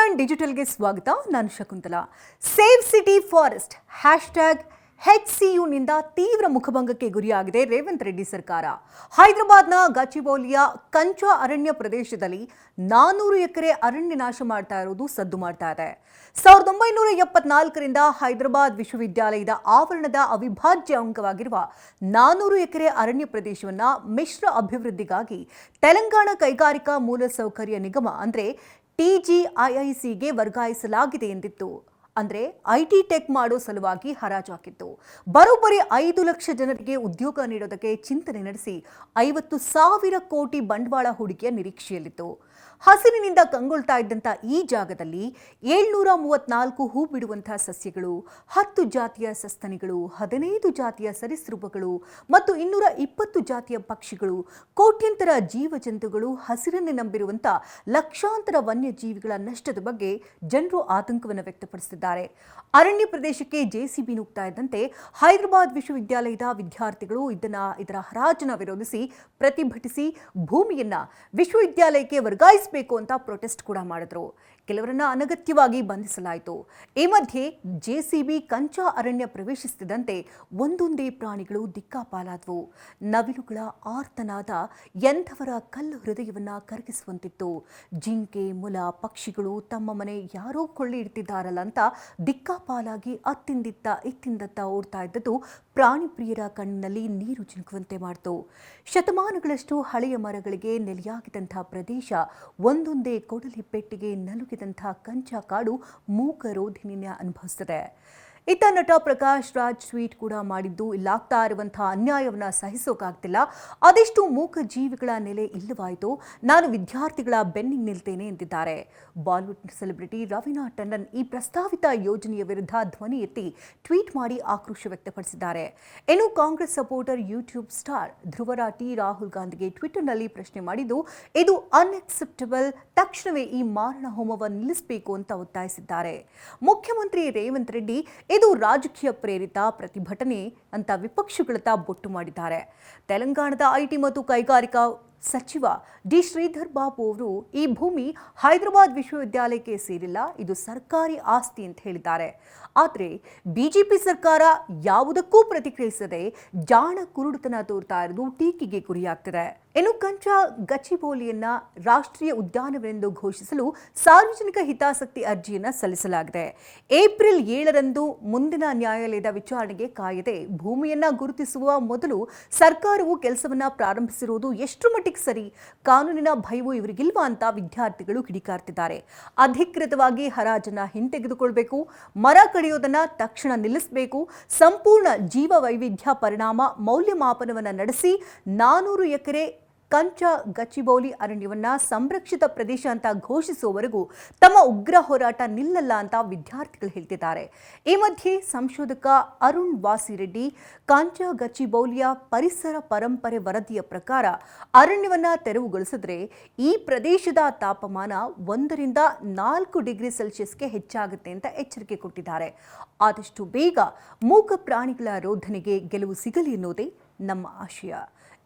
ಟಿವಿ9 ಡಿಜಿಟಲ್ಗೆ ಸ್ವಾಗತ. ನಾನು Shakuntala. Save city forest #HCUನಿಂದ ತೀವ್ರ ಮುಖಭಂಗಕ್ಕೆ ಗುರಿಯಾಗಿದೆ ರೇವಂತ್ ರೆಡ್ಡಿ ಸರ್ಕಾರ. ಹೈದರಾಬಾದ್ನ ಗಚಿಬೌಲಿಯ ಕಂಚಾ ಅರಣ್ಯ ಪ್ರದೇಶದಲ್ಲಿ 400 ಎಕರೆ ಅರಣ್ಯ ನಾಶ ಮಾಡ್ತಾ ಇರೋದು ಸದ್ದು ಮಾಡ್ತಾ ಇದೆ. 1974ರಿಂದ ಹೈದರಾಬಾದ್ ವಿಶ್ವವಿದ್ಯಾಲಯದ ಆವರಣದ ಅವಿಭಾಜ್ಯ ಅಂಗವಾಗಿರುವ 400 ಎಕರೆ ಅರಣ್ಯ ಪ್ರದೇಶವನ್ನು ಮಿಶ್ರ ಅಭಿವೃದ್ಧಿಗಾಗಿ ತೆಲಂಗಾಣ ಕೈಗಾರಿಕಾ ಮೂಲಸೌಕರ್ಯ ನಿಗಮ ಅಂದರೆ TGIICಗೆ ವರ್ಗಾಯಿಸಲಾಗಿದೆ ಎಂದಿತ್ತು. ಅಂದರೆ IT ಟೆಕ್ ಮಾಡೋ ಸಲುವಾಗಿ ಹರಾಜಾಕಿತ್ತು. ಬರೋಬ್ಬರಿ 5 ಲಕ್ಷ ಜನರಿಗೆ ಉದ್ಯೋಗ ನೀಡೋದಕ್ಕೆ ಚಿಂತನೆ ನಡೆಸಿ 50,000 ಕೋಟಿ ಬಂಡವಾಳ ಹೂಡಿಕೆಯ ನಿರೀಕ್ಷೆಯಲ್ಲಿತ್ತು. ಹಸಿರಿನಿಂದ ಕಂಗೊಳ್ತಾ ಇದ್ದಂಥ ಈ ಜಾಗದಲ್ಲಿ 734 ಹೂ ಬಿಡುವಂತಹ ಸಸ್ಯಗಳು, 10 ಜಾತಿಯ ಸಸ್ತನಿಗಳು, 15 ಜಾತಿಯ ಸರೀಸೃಪಗಳು ಮತ್ತು 220 ಜಾತಿಯ ಪಕ್ಷಿಗಳು, ಕೋಟ್ಯಂತರ ಜೀವಜಂತುಗಳು, ಹಸಿರನ್ನೇ ನಂಬಿರುವಂಥ ಲಕ್ಷಾಂತರ ವನ್ಯಜೀವಿಗಳ ನಷ್ಟದ ಬಗ್ಗೆ ಜನರು ಆತಂಕವನ್ನು ವ್ಯಕ್ತಪಡಿಸಿದ್ದಾರೆ. ಅರಣ್ಯ ಪ್ರದೇಶಕ್ಕೆ JCB ನುಗ್ತಾ ಇದ್ದಂತೆ ಹೈದರಾಬಾದ್ ವಿಶ್ವವಿದ್ಯಾಲಯದ ವಿದ್ಯಾರ್ಥಿಗಳು ಇದರ ಹರಾಜನ್ನ ವಿರೋಧಿಸಿ ಪ್ರತಿಭಟಿಸಿ ಭೂಮಿಯನ್ನ ವಿಶ್ವವಿದ್ಯಾಲಯಕ್ಕೆ ವರ್ಗಾಯಿಸಬೇಕು ಅಂತ ಪ್ರೊಟೆಸ್ಟ್ ಕೂಡ ಮಾಡಿದ್ರು. ಕೆಲವರನ್ನ ಅನಗತ್ಯವಾಗಿ ಬಂಧಿಸಲಾಯಿತು. ಈ ಮಧ್ಯೆ JCB ಕಂಚಾ ಅರಣ್ಯ ಪ್ರವೇಶಿಸುತ್ತಿದ್ದಂತೆ ಒಂದೊಂದೇ ಪ್ರಾಣಿಗಳು ದಿಕ್ಕಾಪಾಲಾದವು. ನವಿಲುಗಳ ಆರ್ತನಾದ ಎಂಥವರ ಕಲ್ಲು ಹೃದಯವನ್ನ ಕರಗಿಸುವಂತಿತ್ತು. ಜಿಂಕೆ, ಮೊಲ, ಪಕ್ಷಿಗಳು ತಮ್ಮ ಮನೆ ಯಾರೋ ಕೊಳ್ಳಿ ಇಡ್ತಿದ್ದಾರಲ್ಲ ಅಂತ ದಿಕ್ಕಾಪಾಲಾಗಿ ಇತ್ತಿಂದತ್ತ ಓಡ್ತಾ ಇದ್ದದ್ದು ಪ್ರಾಣಿ ಪ್ರಿಯರ ಕಣ್ಣಿನಲ್ಲಿ ನೀರು ಜಿನುಕುವಂತೆ ಮಾಡಿತು. ಶತಮಾನಗಳಷ್ಟು ಹಳೆಯ ಮರಗಳಿಗೆ ನೆಲೆಯಾಗಿದ್ದಂಥ ಪ್ರದೇಶ ಒಂದೊಂದೇ ಕೊಡಲಿ ಪೆಟ್ಟಿಗೆ ನಲುಗಿದಂಥ ಕಂಚಾ ಕಾಡು ಮೂಕ ರೋಧಿನಿಯ ಅನುಭವಿಸುತ್ತದೆ. ಇತ್ತ ನಟ ಪ್ರಕಾಶ್ ರಾಜ್ ಟ್ವೀಟ್ ಕೂಡ ಮಾಡಿದ್ದು, ಇಲ್ಲಾಗ್ತಾ ಇರುವಂತಹ ಅನ್ಯಾಯವನ್ನ ಸಹಿಸೋಕಾಗ್ತಿಲ್ಲ. ಅದೆಷ್ಟು ಮೂಕ ಜೀವಿಗಳ ನೆಲೆ ಇಲ್ಲವಾಯಿತು. ನಾನು ವಿದ್ಯಾರ್ಥಿಗಳ ಬೆನ್ನಿಗೆ ನಿಲ್ತೇನೆ ಎಂದಿದ್ದಾರೆ. ಬಾಲಿವುಡ್ ಸೆಲೆಬ್ರಿಟಿ ರವೀನಾ ಟಂಡನ್ ಈ ಪ್ರಸ್ತಾವಿತ ಯೋಜನೆಯ ವಿರುದ್ಧ ಧ್ವನಿ ಎತ್ತಿ ಟ್ವೀಟ್ ಮಾಡಿ ಆಕ್ರೋಶ ವ್ಯಕ್ತಪಡಿಸಿದ್ದಾರೆ. ಇನ್ನು Congress supporter YouTube star ಧ್ರುವರಾಟಿ Rahul ಗಾಂಧಿಗೆ ಟ್ವಿಟರ್ನಲ್ಲಿ ಪ್ರಶ್ನೆ ಮಾಡಿದ್ದು, ಇದು ಅನ್ಅಕ್ಸೆಪ್ಟಬಲ್, ತಕ್ಷಣವೇ ಈ ಮಾರಣ ಹೋಮವನ್ನು ನಿಲ್ಲಿಸಬೇಕು ಅಂತ ಒತ್ತಾಯಿಸಿದ್ದಾರೆ. ಮುಖ್ಯಮಂತ್ರಿ ರೇವಂತ್ ರೆಡ್ಡಿ ಇದು ರಾಜಕೀಯ ಪ್ರೇರಿತ ಪ್ರತಿಭಟನೆ ಅಂತ ವಿಪಕ್ಷಗಳತ್ತ ಬೊಟ್ಟು ಮಾಡಿದ್ದಾರೆ. ತೆಲಂಗಾಣದ IT ಮತ್ತು ಕೈಗಾರಿಕಾ ಸಚಿವ ಡಿ ಶ್ರೀಧರ್ ಬಾಬು ಅವರು ಈ ಭೂಮಿ ಹೈದರಾಬಾದ್ ವಿಶ್ವವಿದ್ಯಾಲಯಕ್ಕೆ ಸೇರಿಲ್ಲ, ಇದು ಸರ್ಕಾರಿ ಆಸ್ತಿ ಅಂತ ಹೇಳಿದ್ದಾರೆ. ಆದರೆ BJP ಸರ್ಕಾರ ಯಾವುದಕ್ಕೂ ಪ್ರತಿಕ್ರಿಯಿಸದೆ ಜಾಣ ಕುರುಡುತನ ತೋರ್ತಾ ಇರೋದು ಟೀಕೆಗೆ ಗುರಿಯಾಗ್ತಿದೆ. ಇನ್ನು ಕಂಚಾ ಗಚಿಬೌಲಿಯನ್ನ ರಾಷ್ಟ್ರೀಯ ಉದ್ಯಾನವನೆಂದು ಘೋಷಿಸಲು ಸಾರ್ವಜನಿಕ ಹಿತಾಸಕ್ತಿ ಅರ್ಜಿಯನ್ನು ಸಲ್ಲಿಸಲಾಗಿದೆ. ಏಪ್ರಿಲ್ 7ರಂದು ಮುಂದಿನ ನ್ಯಾಯಾಲಯದ ವಿಚಾರಣೆಗೆ ಕಾಯದೆ ಭೂಮಿಯನ್ನ ಗುರುತಿಸುವ ಮೊದಲು ಸರ್ಕಾರವು ಕೆಲಸವನ್ನ ಪ್ರಾರಂಭಿಸಿರುವುದು ಎಷ್ಟು ಮಟ್ಟಿಗೆ ಸರಿ? ಕಾನೂನಿನ ಭಯವೂ ಇವರಿಗಿಲ್ವಾ ಅಂತ ವಿದ್ಯಾರ್ಥಿಗಳು ಕಿಡಿಕಾರ್ತಿದ್ದಾರೆ. ಅಧಿಕೃತವಾಗಿ ಹರಾಜನ್ನ ಹಿಂತೆಗೆದುಕೊಳ್ಬೇಕು, ಮರ ಕಡಿಯೋದನ್ನ ತಕ್ಷಣ ನಿಲ್ಲಿಸಬೇಕು, ಸಂಪೂರ್ಣ ಜೀವ ವೈವಿಧ್ಯ ಪರಿಣಾಮ ಮೌಲ್ಯಮಾಪನವನ್ನು ನಡೆಸಿ 400 ಎಕರೆ ಕಂಚಾ ಗಚಿಬೌಲಿ ಅರಣ್ಯವನ್ನ ಸಂರಕ್ಷಿತ ಪ್ರದೇಶ ಅಂತ ಘೋಷಿಸುವವರೆಗೂ ತಮ್ಮ ಉಗ್ರ ಹೋರಾಟ ನಿಲ್ಲಲ್ಲ ಅಂತ ವಿದ್ಯಾರ್ಥಿಗಳು ಹೇಳ್ತಿದ್ದಾರೆ. ಈ ಮಧ್ಯೆ ಸಂಶೋಧಕ ಅರುಣ್ ವಾಸಿರೆಡ್ಡಿ ಕಂಚಾ ಗಚಿಬೌಲಿಯ ಪರಿಸರ ಪರಂಪರೆ ವರದಿಯ ಪ್ರಕಾರ ಅರಣ್ಯವನ್ನ ತೆರವುಗೊಳಿಸಿದ್ರೆ ಈ ಪ್ರದೇಶದ ತಾಪಮಾನ 1 ರಿಂದ 4 ಡಿಗ್ರಿ ಸೆಲ್ಸಿಯಸ್ಗೆ ಹೆಚ್ಚಾಗುತ್ತೆ ಅಂತ ಎಚ್ಚರಿಕೆ ಕೊಟ್ಟಿದ್ದಾರೆ. ಆದಷ್ಟು ಬೇಗ ಮೂಕ ಪ್ರಾಣಿಗಳ ರೋಧನೆಗೆ ಗೆಲುವು ಸಿಗಲಿ ಎನ್ನುವುದೇ ನಮ್ಮ ಆಶಯ.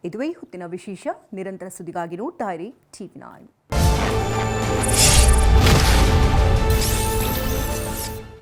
ಇದುವೇ ಹೊತ್ತಿನ ವಿಶೇಷ. ನಿರಂತರ ಸುದ್ದಿಗಾಗಿ ನೋಡ್ತಾ ಇರಿ ಟಿವಿ9.